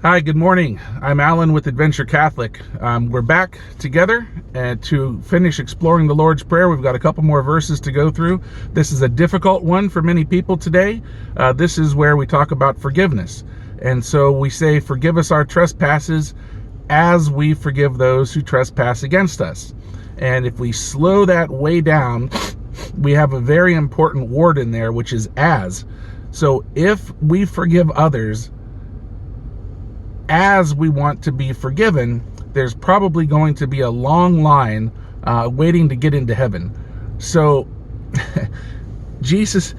Hi, good morning. I'm Alan with Adventure Catholic. We're back together to finish exploring the Lord's Prayer. We've got a couple more verses to go through. This is a difficult one for many people today. This is where we talk about forgiveness. And so we say, forgive us our trespasses as we forgive those who trespass against us. And if we slow that way down, we have a very important word in there, which is as. So if we forgive others as we want to be forgiven, there's probably going to be a long line waiting to get into heaven. So Jesus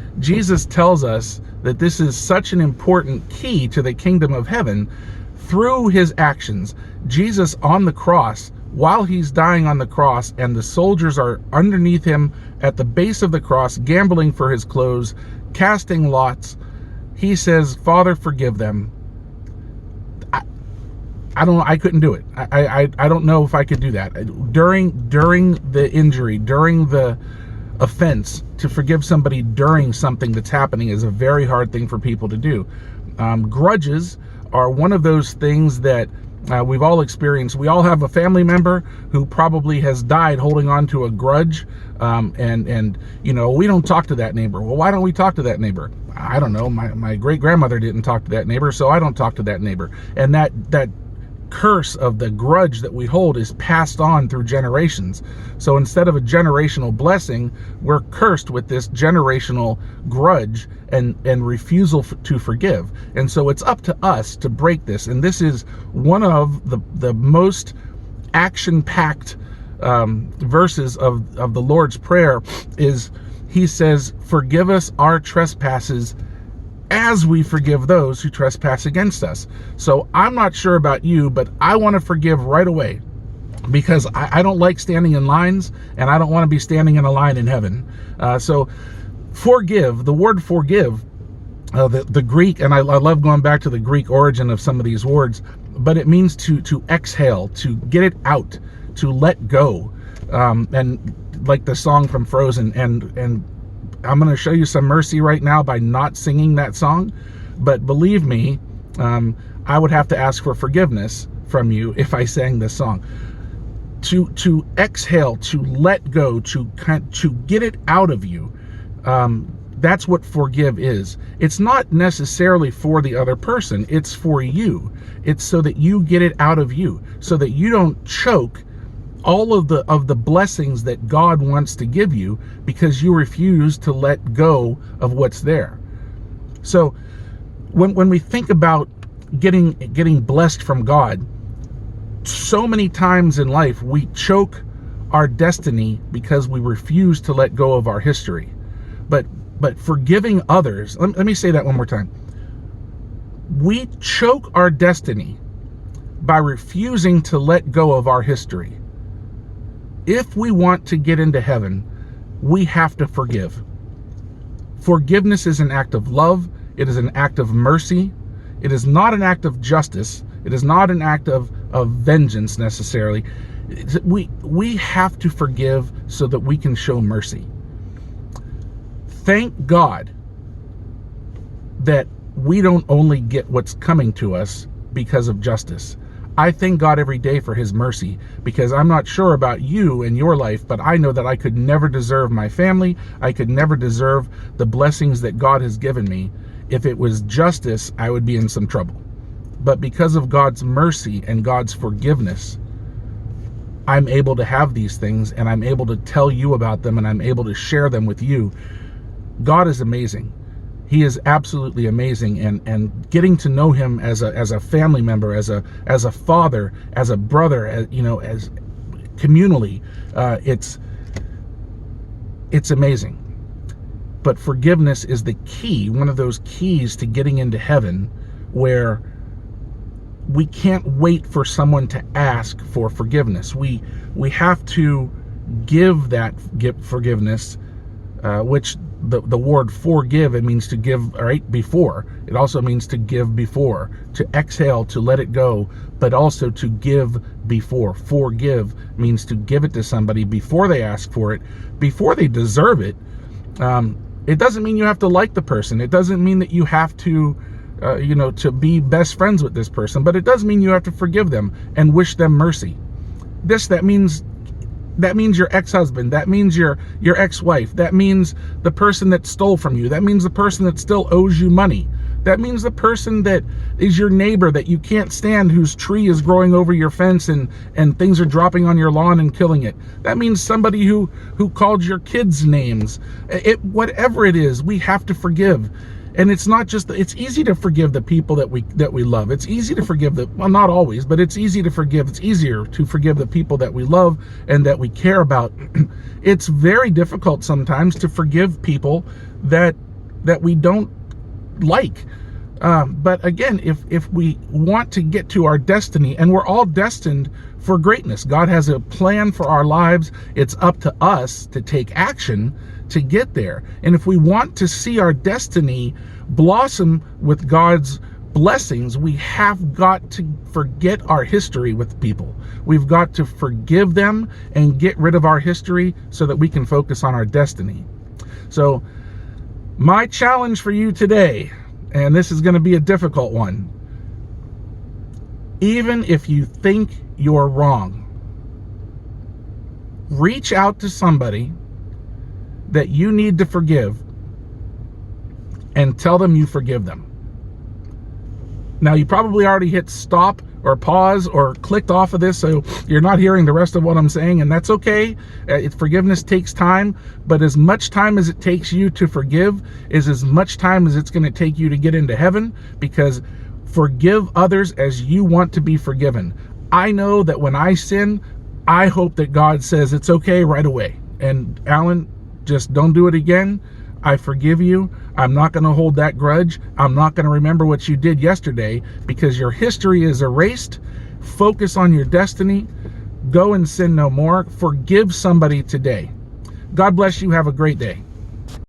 tells us that this is such an important key to the kingdom of heaven through his actions. Jesus on the cross, while he's dying on the cross and the soldiers are underneath him at the base of the cross, gambling for his clothes, casting lots, he says, Father, forgive them. I couldn't do it. I don't know if I could do that. During the injury, during the offense, to forgive somebody during something that's happening is a very hard thing for people to do. Grudges are one of those things that we've all experienced. We all have a family member who probably has died holding on to a grudge, and you know, we don't talk to that neighbor. Well, why don't we talk to that neighbor? I don't know. My great-grandmother didn't talk to that neighbor, so I don't talk to that neighbor. And that curse of the grudge that we hold is passed on through generations. So instead of a generational blessing, we're cursed with this generational grudge and refusal to forgive. And so it's up to us to break this. And this is one of the most action-packed verses of the Lord's Prayer. Is he says, forgive us our trespasses as we forgive those who trespass against us. So I'm not sure about you, but I want to forgive right away, because I don't like standing in lines, and I don't want to be standing in a line in heaven. So forgive, the word forgive, the Greek, and I love going back to the Greek origin of some of these words, but it means to exhale, to get it out, to let go. And like the song from Frozen, and I'm going to show you some mercy right now by not singing that song, but believe me, I would have to ask for forgiveness from you if I sang this song. To exhale, to let go, to get it out of you, that's what forgive is. It's not necessarily for the other person, it's for you. It's so that you get it out of you, so that you don't choke all of the blessings that God wants to give you because you refuse to let go of what's there. So when we think about getting blessed from God, so many times in life we choke our destiny because we refuse to let go of our history. But forgiving others, let me say that one more time. We choke our destiny by refusing to let go of our history. If we want to get into heaven, we have to forgive. Forgiveness is an act of love. It is an act of mercy. It is not an act of justice. It is not an act of vengeance necessarily. We have to forgive so that we can show mercy. Thank God that we don't only get what's coming to us because of justice. I thank God every day for his mercy, because I'm not sure about you and your life, but I know that I could never deserve my family. I could never deserve the blessings that God has given me. If it was justice, I would be in some trouble. But because of God's mercy and God's forgiveness, I'm able to have these things, and I'm able to tell you about them, and I'm able to share them with you. God is amazing. He is absolutely amazing, and getting to know him as a family member, as a father, as a brother, as communally, it's amazing. But forgiveness is the key, one of those keys to getting into heaven, where we can't wait for someone to ask for forgiveness. We have to give forgiveness, which the word forgive, it means to give right before. It also means to give before, to exhale, to let it go, but also to give before. Forgive means to give it to somebody before they ask for it, before they deserve it. It doesn't mean you have to like the person. It doesn't mean that you have to to be best friends with this person, but it does mean you have to forgive them and wish them mercy. That means your ex-husband, that means your ex-wife, that means the person that stole from you, that means the person that still owes you money, that means the person that is your neighbor that you can't stand, whose tree is growing over your fence and things are dropping on your lawn and killing it. That means somebody who called your kids names. Whatever it is, we have to forgive. And it's not just, it's easy to forgive the people that we love. It's easy to forgive well, not always, but it's easy to forgive. It's easier to forgive the people that we love and that we care about. It's very difficult sometimes to forgive people that we don't like. But again, if we want to get to our destiny, and we're all destined for greatness, God has a plan for our lives. It's up to us to take action to get there. And if we want to see our destiny blossom with God's blessings, we have got to forget our history with people. We've got to forgive them and get rid of our history so that we can focus on our destiny. So my challenge for you today, and this is going to be a difficult one, even if you think you're wrong, reach out to somebody that you need to forgive and tell them you forgive them. Now, you probably already hit stop or pause or clicked off of this, so you're not hearing the rest of what I'm saying, and that's okay. Forgiveness takes time, but as much time as it takes you to forgive is as much time as it's going to take you to get into heaven, because forgive others as you want to be forgiven. I know that when I sin, I hope that God says it's okay right away. And Alan, just don't do it again. I forgive you. I'm not going to hold that grudge. I'm not going to remember what you did yesterday, because your history is erased. Focus on your destiny. Go and sin no more. Forgive somebody today. God bless you. Have a great day.